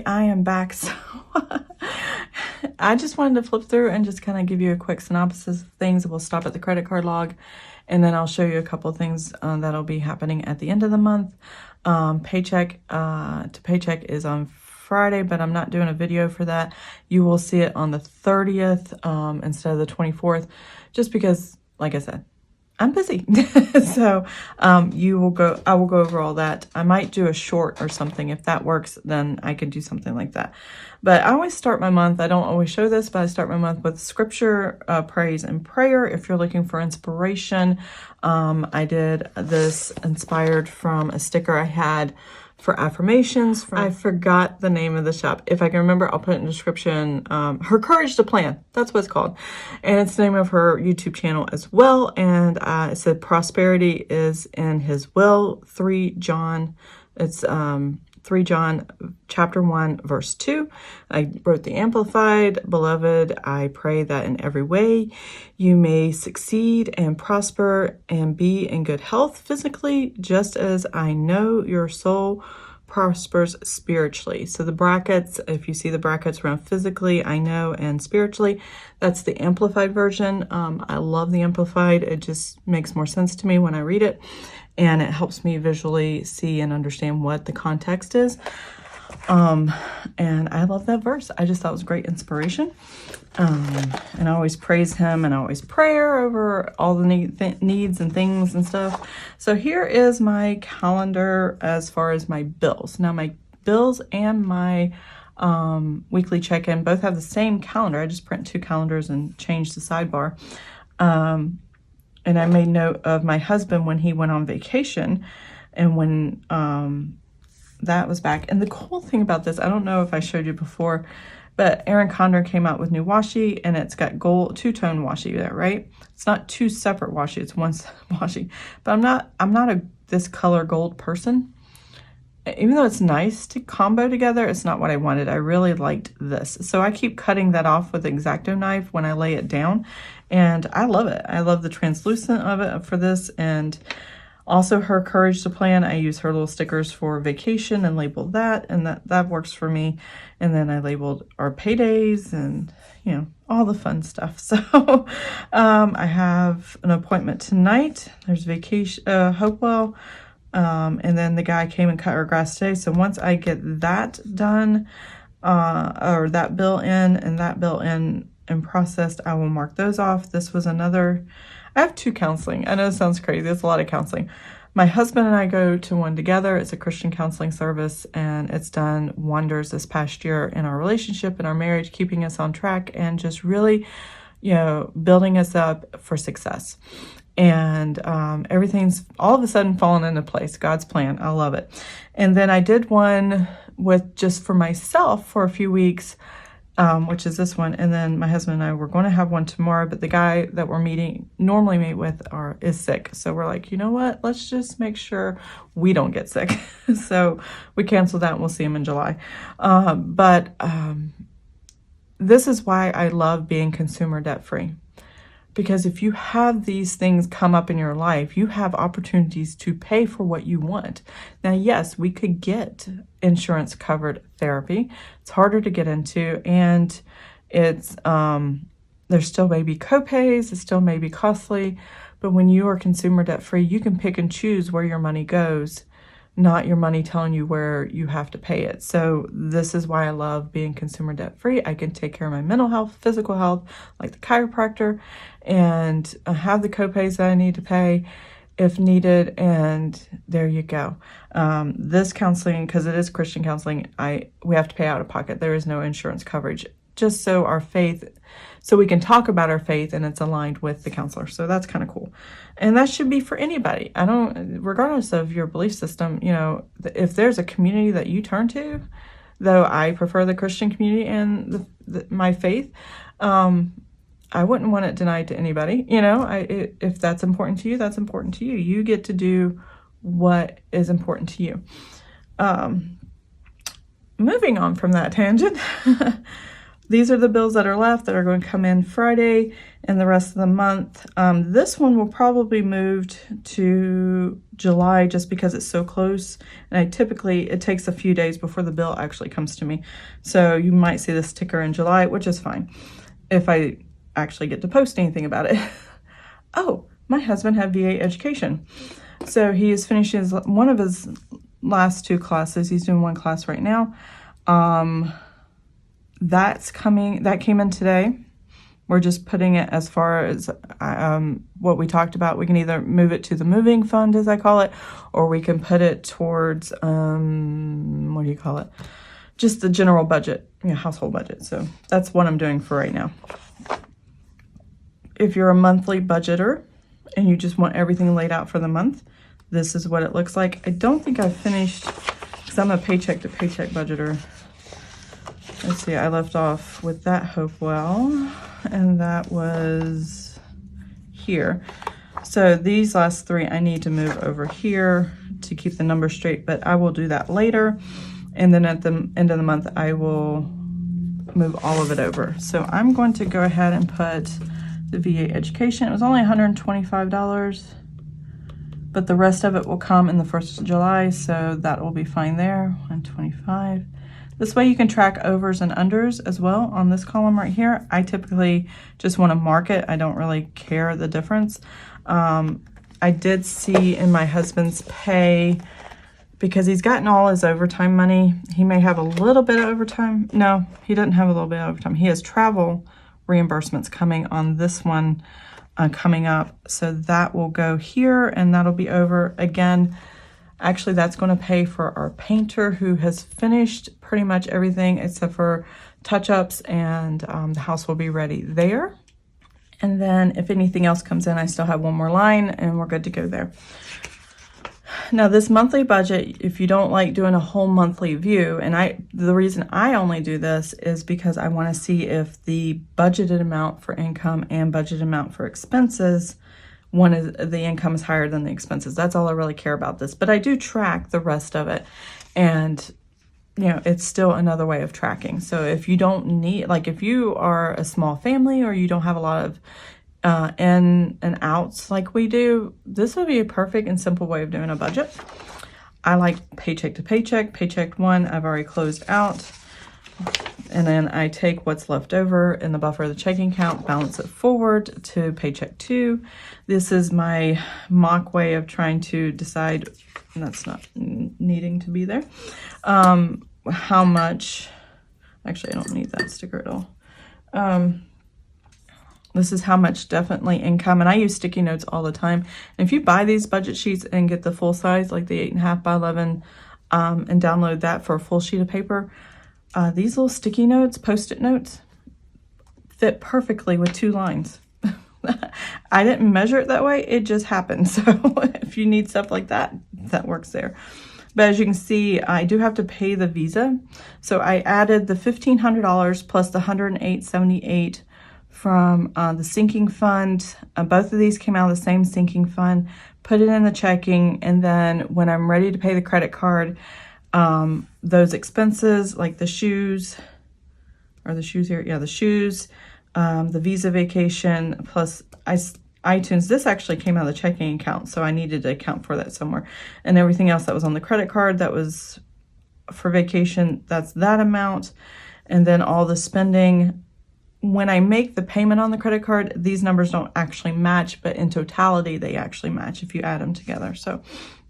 I am back. So I just wanted to flip through and just kind of give you a quick synopsis of things. We'll stop at the credit card log, and then I'll show you a couple of things that'll be happening at the end of the month. Paycheck to Paycheck is on Friday, but I'm not doing a video for that. You will see it on the 30th instead of the 24th, just because, like I said, I'm busy. So I will go over all that. I might do a short or something. If that works, then I could do something like that. But I always start my month, I don't always show this, but I start my month with scripture, praise, and prayer. If you're looking for inspiration, I did this inspired from a sticker I had for affirmations. I forgot the name of the shop. If I can remember, I'll put it in the description. Her Courage to Plan, that's what it's called. And it's the name of her YouTube channel as well. And it said prosperity is in his will, 3 John. It's 3 John chapter 1 verse 2. I wrote the Amplified. Beloved, I pray that in every way you may succeed and prosper and be in good health physically, just as I know your soul prospers spiritually. So the brackets, if you see the brackets around physically, I know, and spiritually, that's the Amplified version. I love the Amplified. It just makes more sense to me when I read it, and it helps me visually see and understand what the context is. And I love that verse. I just thought it was great inspiration. And I always praise him, and I always pray over all the needs and things and stuff. So here is my calendar as far as my bills. Now my bills and my weekly check-in both have the same calendar. I just print 2 calendars and change the sidebar. And I made note of my husband when he went on vacation, and when that was back. And the cool thing about this, I don't know if I showed you before, but Erin Condren came out with new washi, and it's got gold 2-tone washi there, right? It's not 2 separate washi, it's 1 washi. But I'm not a this color gold person. Even though it's nice to combo together, it's not what I wanted. I really liked this. So I keep cutting that off with an X-Acto knife when I lay it down, and I love it. I love the translucent of it for this, and also her Courage to Plan. I use her little stickers for vacation and labeled that, and that works for me. And then I labeled our paydays and, you know, all the fun stuff. So I have an appointment tonight. There's vacation, Hopewell. And then the guy came and cut our grass today. So once I get that done, or that bill in and that bill in and processed, I will mark those off. This was another, I have 2 counseling. I know it sounds crazy. It's a lot of counseling. My husband and I go to one together. It's a Christian counseling service, and it's done wonders this past year in our relationship and our marriage, keeping us on track and just really, you know, building us up for success. And everything's all of a sudden fallen into place. God's plan. I love it. And then I did one with just for myself for a few weeks, which is this one. And then my husband and I were going to have one tomorrow, but the guy that we're normally meet with is sick. So we're like, you know what? Let's just make sure we don't get sick. So we canceled that, and we'll see him in July. This is why I love being consumer debt free. Because if you have these things come up in your life, you have opportunities to pay for what you want. Now, yes, we could get insurance covered therapy. It's harder to get into, and it's there's still maybe copays, it still may be costly, but when you are consumer debt free, you can pick and choose where your money goes, not your money telling you where you have to pay it. So this is why I love being consumer debt free. I can take care of my mental health, physical health, like the chiropractor, and have the copays that I need to pay if needed. And there you go. This counseling, because it is Christian counseling, we have to pay out of pocket. There is no insurance coverage, just so our faith, so we can talk about our faith and it's aligned with the counselor. So that's kind of cool. And that should be for anybody. Regardless of your belief system, you know, if there's a community that you turn to, though I prefer the Christian community and my faith, I wouldn't want it denied to anybody. You know, if that's important to you, that's important to you. You get to do what is important to you. Moving on from that tangent, these are the bills that are left that are going to come in Friday and the rest of the month. This one will probably move to July just because it's so close. And it takes a few days before the bill actually comes to me. So you might see this ticker in July, which is fine if I actually get to post anything about it. Oh, my husband had VA education. So he is finishing one of his last 2 classes. He's doing 1 class right now. That came in today. We're just putting it as far as what we talked about. We can either move it to the moving fund, as I call it, or we can put it towards, what do you call it? Just the general budget, household budget. So that's what I'm doing for right now. If you're a monthly budgeter and you just want everything laid out for the month, this is what it looks like. I don't think I've finished, because I'm a paycheck to paycheck budgeter. Let's see, I left off with that Hopewell, and that was here. So these last 3 I need to move over here to keep the numbers straight, but I will do that later. And then at the end of the month, I will move all of it over. So I'm going to go ahead and put the VA education. It was only $125, but the rest of it will come in the 1st of July, so that will be fine there, $125. This way you can track overs and unders as well on this column right here. I typically just want to mark it. I don't really care the difference. I did see in my husband's pay, because he's gotten all his overtime money, he may have a little bit of overtime. No, he doesn't have a little bit of overtime. He has travel reimbursements coming on this one coming up. So that will go here, and that'll be over again. Actually, that's going to pay for our painter, who has finished pretty much everything except for touch-ups, and the house will be ready there. And then if anything else comes in, I still have 1 more line and we're good to go there. Now this monthly budget, if you don't like doing a whole monthly view, and the reason I only do this is because I want to see if the budgeted amount for income and budgeted amount for expenses, the income is higher than the expenses. That's all I really care about this. But I do track the rest of it, and it's still another way of tracking. So if you don't need, like if you are a small family or you don't have a lot of in and outs like we do, this would be a perfect and simple way of doing a budget. I like paycheck to paycheck. Paycheck 1, I've already closed out. And then I take what's left over in the buffer of the checking account, balance it forward to paycheck 2. This is my mock way of trying to decide, and that's not needing to be there, how much, actually I don't need that sticker at all. This is how much definitely income, and I use sticky notes all the time. And if you buy these budget sheets and get the full size, like the 8.5 by 11, and download that for a full sheet of paper, these little sticky notes, Post-it notes, fit perfectly with 2 lines. I didn't measure it that way, it just happened. So if you need stuff like that, that works there. But as you can see, I do have to pay the Visa. So I added the $1,500 plus the $108.78 from the sinking fund. Both of these came out of the same sinking fund, put it in the checking, and then when I'm ready to pay the credit card, those expenses like the shoes, the shoes, the Visa vacation, plus iTunes, this actually came out of the checking account, so I needed to account for that somewhere. And everything else that was on the credit card that was for vacation, that's that amount. And then all the spending, when I make the payment on the credit card, these numbers don't actually match, but in totality, they actually match if you add them together. So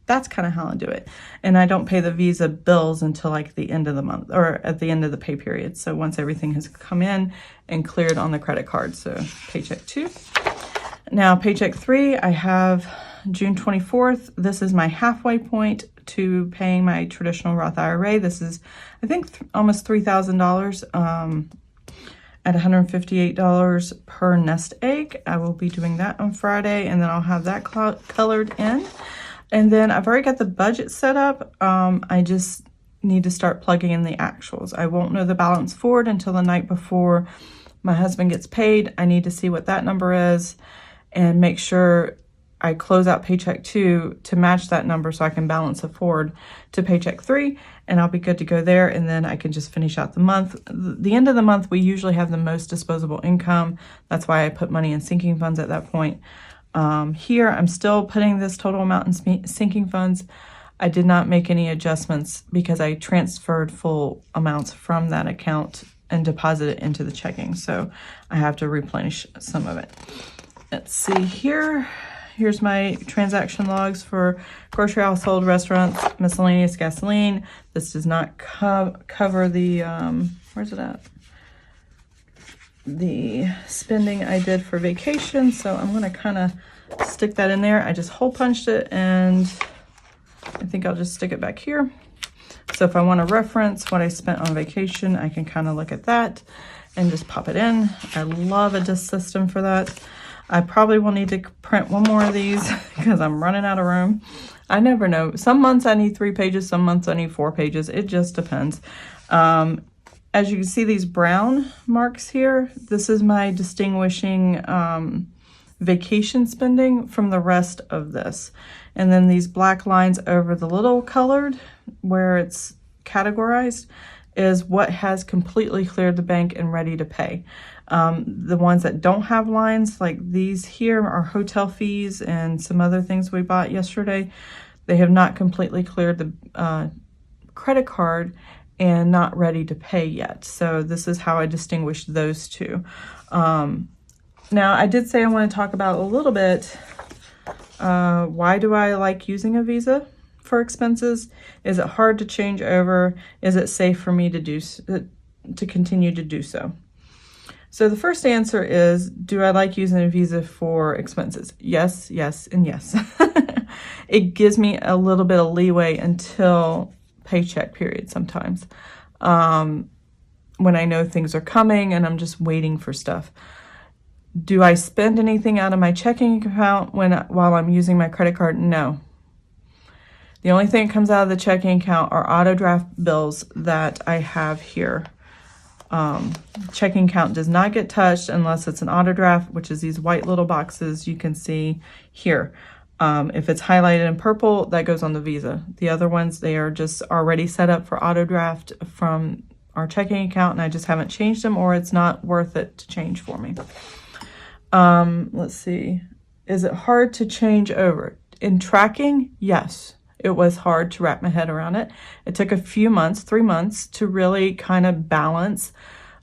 that's kind of how I do it. And I don't pay the Visa bills until like the end of the month or at the end of the pay period. So once everything has come in and cleared on the credit card. So paycheck 2. Now paycheck 3, I have June 24th. This is my halfway point to paying my traditional Roth IRA. This is, I think, almost $3,000 at $158 per nest egg. I will be doing that on Friday, and then I'll have that colored in. And then I've already got the budget set up. I just need to start plugging in the actuals. I won't know the balance forward until the night before my husband gets paid. I need to see what that number is and make sure I close out Paycheck 2 to match that number so I can balance it forward to Paycheck 3, and I'll be good to go there, and then I can just finish out the month. The end of the month, we usually have the most disposable income. That's why I put money in sinking funds at that point. Here, I'm still putting this total amount in sinking funds. I did not make any adjustments because I transferred full amounts from that account and deposit it into the checking. So I have to replenish some of it. Let's see here. Here's my transaction logs for grocery, household, restaurants, miscellaneous, gasoline. This does not cover the, where's it at? The spending I did for vacation. So I'm gonna kind of stick that in there. I just hole punched it, and I think I'll just stick it back here. So if I want to reference what I spent on vacation, I can kind of look at that and just pop it in. I love a disk system for that. I probably will need to print one more of these because I'm running out of room. I never know. Some months I need 3 pages, some months I need 4 pages. It just depends. As you can see, these brown marks here, this is my distinguishing vacation spending from the rest of this. And then these black lines over the little colored where it's categorized is what has completely cleared the bank and ready to pay. The ones that don't have lines, like these here, are hotel fees and some other things we bought yesterday. They have not completely cleared the credit card and not ready to pay yet. So this is how I distinguish those two. Now, I did say I want to talk about a little bit, why do I like using a Visa for expenses? Is it hard to change over? Is it safe for me to continue to do so? So the first answer is, do I like using a Visa for expenses? Yes, yes, and yes. It gives me a little bit of leeway until paycheck period sometimes, when I know things are coming and I'm just waiting for stuff. Do I spend anything out of my checking account while I'm using my credit card? No. The only thing that comes out of the checking account are auto draft bills that I have here. Checking account does not get touched unless it's an auto draft, which is these white little boxes you can see here. If it's highlighted in purple, that goes on the Visa. The other ones, they are just already set up for auto draft from our checking account, and I just haven't changed them, or it's not worth it to change for me. Let's see. Is it hard to change over? In tracking, yes. It was hard to wrap my head around it. It took a few months, 3 months, to really kind of balance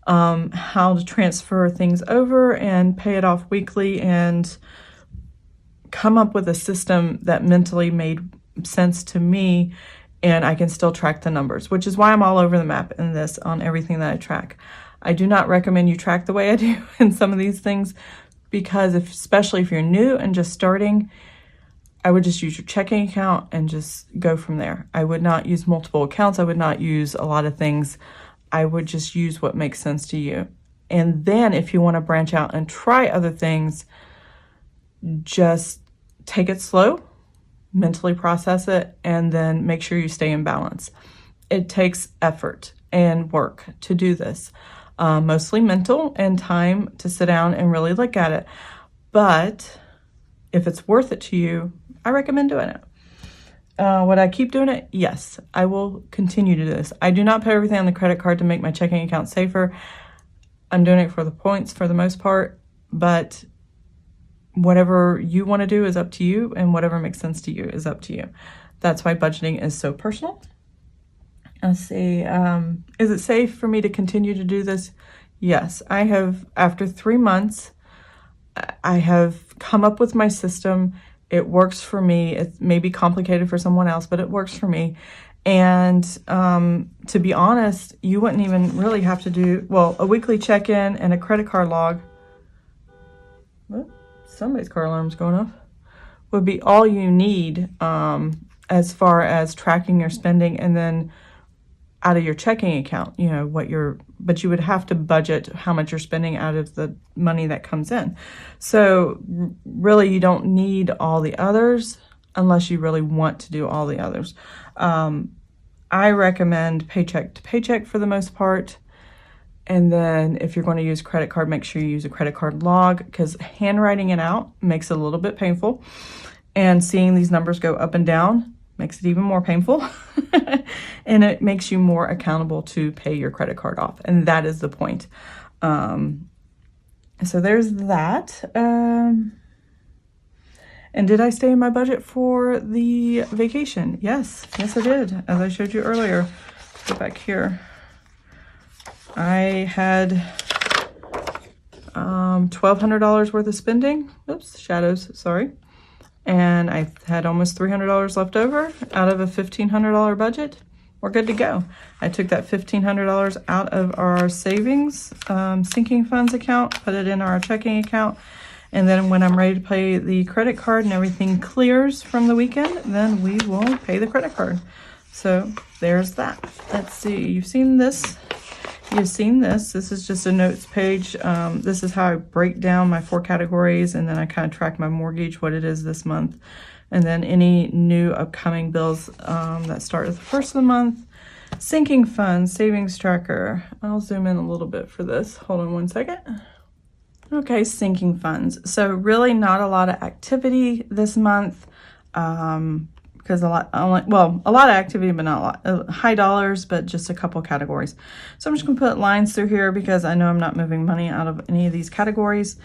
how to transfer things over and pay it off weekly and come up with a system that mentally made sense to me, and I can still track the numbers, which is why I'm all over the map in this on everything that I track. I do not recommend you track the way I do in some of these things, because especially if you're new and just starting, I would just use your checking account and just go from there. I would not use multiple accounts. I would not use a lot of things. I would just use what makes sense to you. And then if you want to branch out and try other things, just take it slow, mentally process it, and then make sure you stay in balance. It takes effort and work to do this, mostly mental and time to sit down and really look at it. But if it's worth it to you, I recommend doing it. Would I keep doing it? Yes, I will continue to do this. I do not put everything on the credit card to make my checking account safer. I'm doing it for the points for the most part, but whatever you want to do is up to you, and whatever makes sense to you is up to you. That's why budgeting is so personal. Let's see. Is it safe for me to continue to do this? Yes, I have, after 3 months, I have come up with my system. It works for me. It may be complicated for someone else, but it works for me. And to be honest, you wouldn't even really have to do, well, a weekly check-in and a credit card log. What? Somebody's car alarm's going off. Would be all you need as far as tracking your spending, and then out of your checking account, you know, but you would have to budget how much you're spending out of the money that comes in. So really you don't need all the others unless you really want to do all the others. I recommend paycheck to paycheck for the most part. And then if you're going to use credit card, make sure you use a credit card log, because handwriting it out makes it a little bit painful. And seeing these numbers go up and down makes it even more painful. And it makes you more accountable to pay your credit card off. And that is the point. So there's that. And did I stay in my budget for the vacation? Yes, I did. As I showed you earlier. Go back here. I had $1,200 worth of spending. Oops, shadows, sorry. And I had almost $300 left over out of a $1,500 budget. We're good to go. I took that $1,500 out of our savings sinking funds account, put it in our checking account, and then when I'm ready to pay the credit card and everything clears from the weekend, then we will pay the credit card. So there's that. Let's see, you've seen this. This is just a notes page. This is how I break down my 4 categories, and then I kind of track my mortgage, what it is this month, and then any new upcoming bills that start at the first of the month. Sinking funds, savings tracker. I'll zoom in a little bit for this. Hold on one second. Okay, sinking funds. So really not a lot of activity this month. Because a lot of activity, but not a lot. High dollars, but just a couple categories. So I'm just going to put lines through here because I know I'm not moving money out of any of these categories.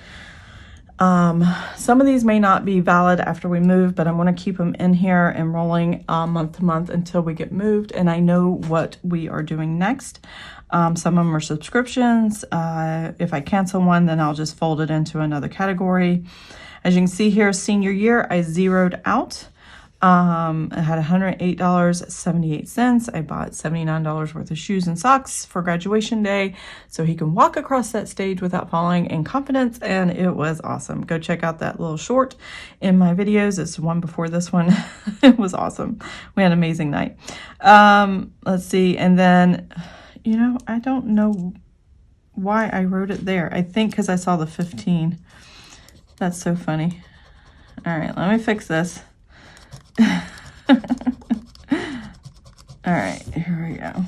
Some of these may not be valid after we move, but I'm going to keep them in here and rolling month to month until we get moved and I know what we are doing next. Some of them are subscriptions. If I cancel one, then I'll just fold it into another category. As you can see here, senior year, I zeroed out. I had $108.78. I bought $79 worth of shoes and socks for graduation day so he can walk across that stage without falling in confidence, and it was awesome. Go check out that little short in my videos. It's one before this one. It was awesome. We had an amazing night. Let's see, and then, I don't know why I wrote it there. I think because I saw the 15. That's so funny. All right, let me fix this. All right, here we go.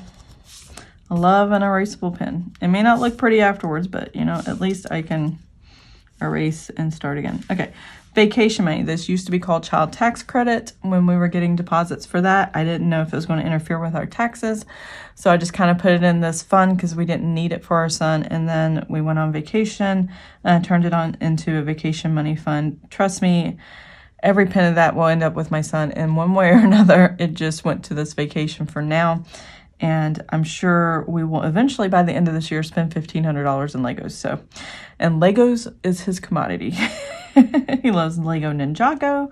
I love an erasable pen. It may not look pretty afterwards, but at least I can erase and start again. Okay, vacation money. This used to be called child tax credit. When we were getting deposits for that, I didn't know if it was going to interfere with our taxes. So I just kind of put it in this fund because we didn't need it for our son. And then we went on vacation and I turned it on into a vacation money fund. Trust me, every penny of that will end up with my son in one way or another. It just went to this vacation for now. And I'm sure we will eventually, by the end of this year, spend $1,500 in Legos. And Legos is his commodity. He loves Lego Ninjago.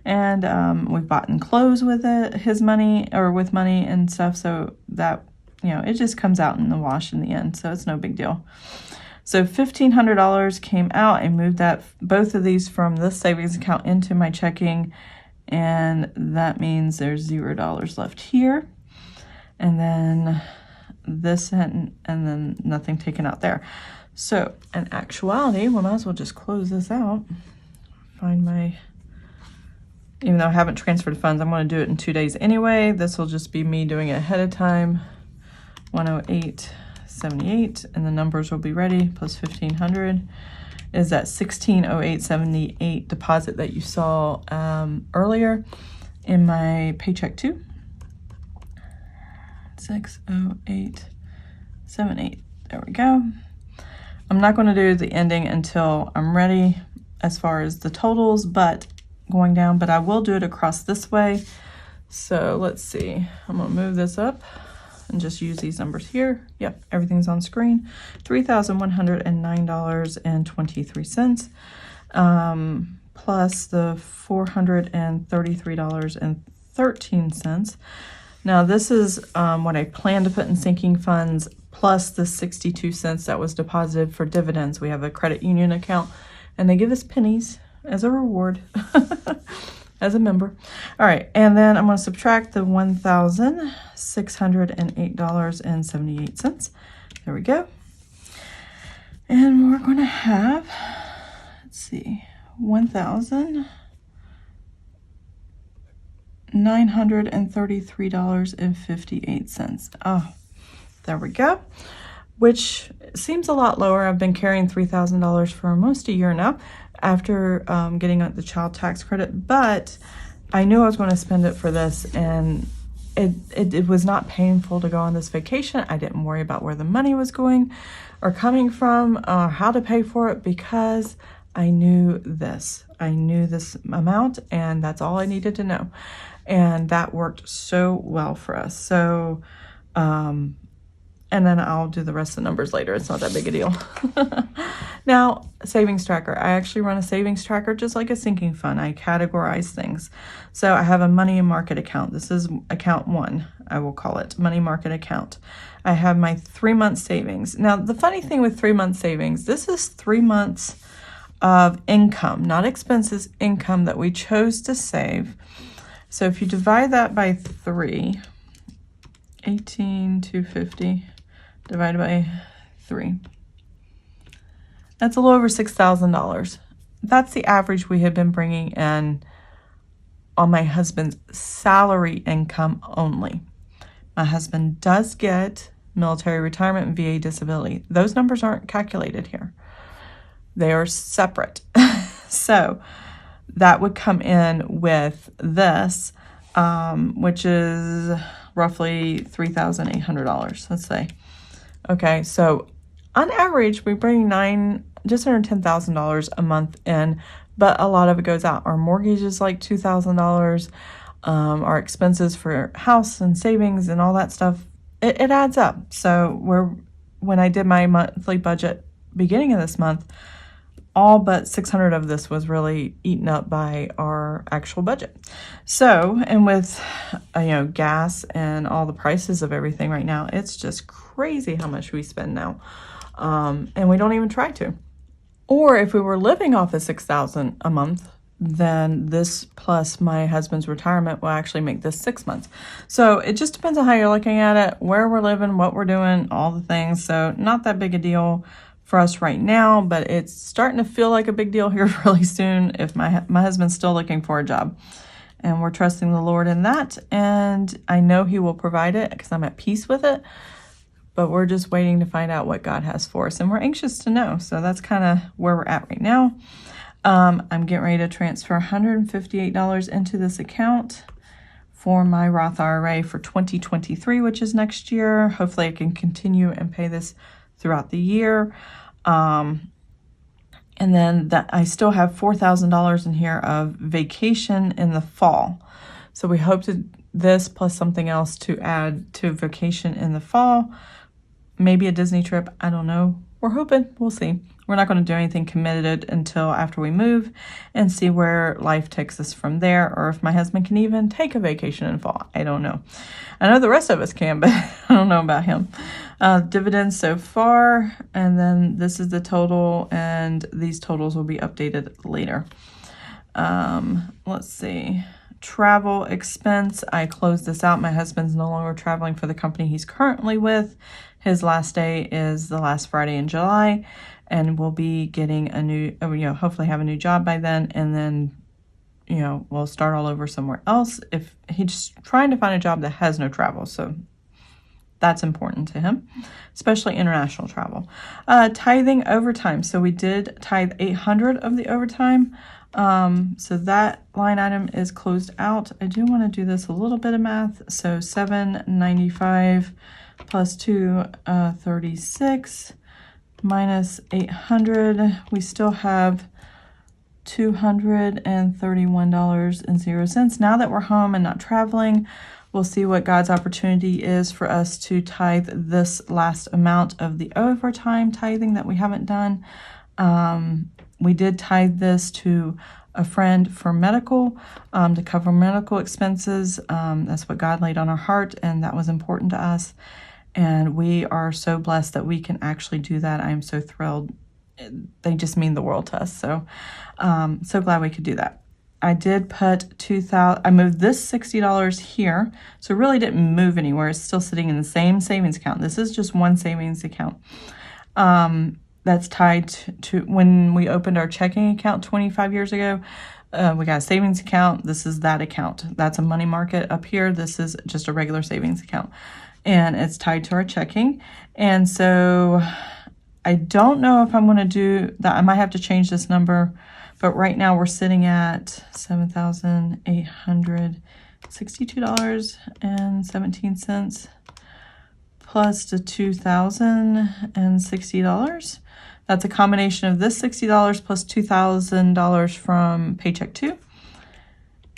And we've bought clothes with with money and stuff. So that, it just comes out in the wash in the end. So it's no big deal. So $1,500 came out. I moved both of these from this savings account into my checking, and that means there's $0 left here, and then this and then nothing taken out there. So in actuality, we might as well just close this out. Find even though I haven't transferred funds, I'm going to do it in 2 days anyway. This will just be me doing it ahead of time. 108.78, and the numbers will be ready. Plus 1,500 is that 1608.78 deposit that you saw earlier in my paycheck 2. 608.78. There we go. I'm not going to do the ending until I'm ready as far as the totals, but going down, but I will do it across this way. So let's see. I'm going to move this up and just use these numbers here. Yep, everything's on screen. $3,109.23, plus the $433.13. Now this is what I plan to put in sinking funds, plus the 62 cents that was deposited for dividends. We have a credit union account, and they give us pennies as a reward. As a member. All right, and then I'm going to subtract the $1,608.78. There we go. And we're going to have, let's see, $1,933.58. Oh, there we go. which seems a lot lower. I've been carrying $3,000 for almost a year now after getting the child tax credit, but I knew I was going to spend it for this, and it was not painful to go on this vacation. I didn't worry about where the money was going or coming from or how to pay for it, because I knew this. I knew this amount, and that's all I needed to know. And that worked so well for us. So, and then I'll do the rest of the numbers later. It's not that big a deal. Now, savings tracker. I actually run a savings tracker just like a sinking fund. I categorize things. So I have a money and market account. This is account 1, I will call it, money market account. I have my 3-month savings. Now, the funny thing with 3-month savings, this is 3 months of income, not expenses, income that we chose to save. So if you divide that by 3, 18,250 divided by 3, that's a little over $6,000. That's the average we have been bringing in on my husband's salary income only. My husband does get military retirement and VA disability. Those numbers aren't calculated here. They are separate. So that would come in with this, which is roughly $3,800, let's say. Okay, so on average, we bring just under $10,000 a month in, but a lot of it goes out. Our mortgage is like $2,000. Our expenses for house and savings and all that stuff, it adds up. So when I did my monthly budget beginning of this month, all but 600 of this was really eaten up by our actual budget. So, and with gas and all the prices of everything right now, it's just crazy how much we spend now, and we don't even try to. Or if we were living off of $6,000 a month, then this plus my husband's retirement will actually make this 6 months. So it just depends on how you're looking at it, where we're living, what we're doing, all the things. So not that big a deal for us right now, but it's starting to feel like a big deal here really soon if my husband's still looking for a job. And we're trusting the Lord in that. And I know He will provide it because I'm at peace with it. But we're just waiting to find out what God has for us. And we're anxious to know. So that's kind of where we're at right now. I'm getting ready to transfer $158 into this account for my Roth IRA for 2023, which is next year. Hopefully I can continue and pay this throughout the year. And then I still have $4,000 in here of vacation in the fall. So we hope to this plus something else to add to vacation in the fall. Maybe a Disney trip. I don't know. We're hoping. We'll see. We're not going to do anything committed until after we move and see where life takes us from there, or if my husband can even take a vacation in fall. I don't know. I know the rest of us can, but I don't know about him. Dividends so far, and then this is the total, and these totals will be updated later. Let's see. Travel expense. I closed this out. My husband's no longer traveling for the company he's currently with. His last day is the last Friday in July, and we'll be getting a new, hopefully have a new job by then, and then, we'll start all over somewhere else. If he's trying to find a job that has no travel, so that's important to him, especially international travel. Tithing overtime. So we did tithe $800 of the overtime. So that line item is closed out. I do want to do this a little bit of math. So $795 plus 236 minus 800. We still have $231.00. Now that we're home and not traveling, we'll see what God's opportunity is for us to tithe this last amount of the overtime tithing that we haven't done. We did tithe this to a friend for medical, to cover medical expenses. That's what God laid on our heart, and that was important to us. And we are so blessed that we can actually do that. I'm so thrilled. They just mean the world to us. So, so glad we could do that. I did put I moved this $60 here. So it really didn't move anywhere. It's still sitting in the same savings account. This is just one savings account. That's tied to when we opened our checking account 25 years ago. We got a savings account. This is that account. That's a money market up here. This is just a regular savings account. and it's tied to our checking. And so I don't know if I'm going to do that. I might have to change this number, but right now we're sitting at $7,862.17 plus the $2,060. That's a combination of this $60 plus $2,000 from Paycheck 2.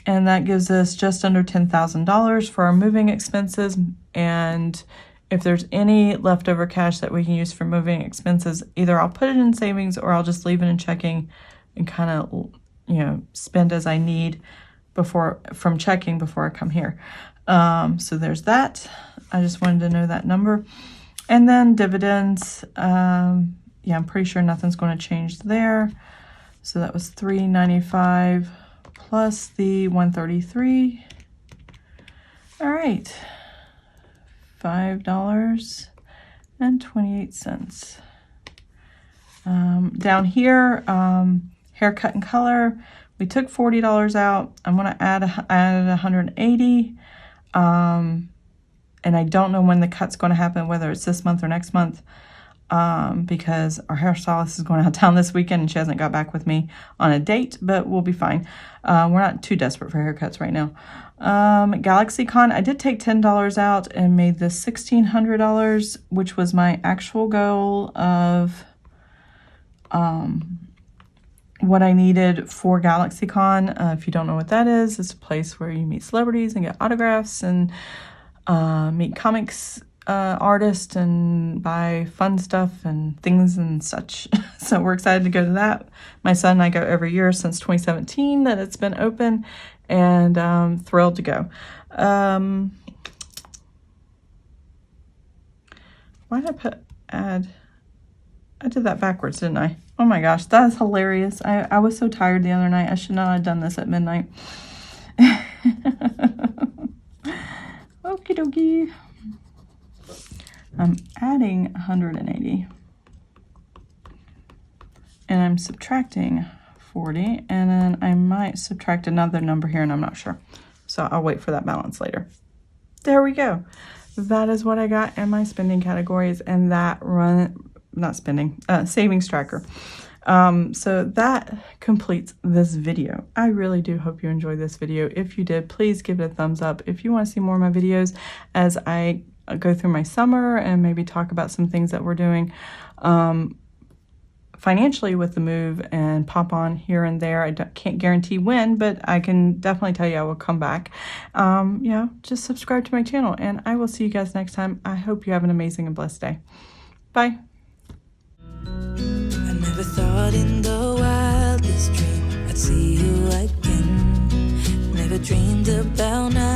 And that gives us just under $10,000 for our moving expenses. And if there's any leftover cash that we can use for moving expenses, either I'll put it in savings or I'll just leave it in checking and kind of, spend as I need from checking before I come here. So there's that. I just wanted to know that number. And then dividends, I'm pretty sure nothing's going to change there. So that was $395 plus the $133. All right, $5.28. Down here, haircut and color, we took $40 out. I'm going to add $180. And I don't know when the cut's going to happen, whether it's this month or next month, because our hairstylist is going out of town this weekend and she hasn't got back with me on a date, but we'll be fine. We're not too desperate for haircuts right now. GalaxyCon, I did take $10 out and made this $1,600, which was my actual goal of what I needed for GalaxyCon. If you don't know what that is, it's a place where you meet celebrities and get autographs and meet comics artists and buy fun stuff and things and such. So we're excited to go to that. My son and I go every year since 2017 that it's been open, and thrilled to go. Why did I put add? I did that backwards, didn't I? Oh my gosh, that is hilarious. I was so tired the other night. I should not have done this at midnight. Okie dokie. I'm adding 180. And I'm subtracting 40. And then I might subtract another number here, and I'm not sure. So I'll wait for that balance later. There we go. That is what I got in my spending categories, and that savings tracker. So that completes this video. I really do hope you enjoyed this video. If you did, please give it a thumbs up. If you want to see more of my videos as I go through my summer and maybe talk about some things that we're doing financially with the move and pop on here and there. I can't guarantee when, but I can definitely tell you I will come back. Just subscribe to my channel, and I will see you guys next time. I hope you have an amazing and blessed day. Bye. I never thought in the wildest dream I'd see you again. Never dreamed about now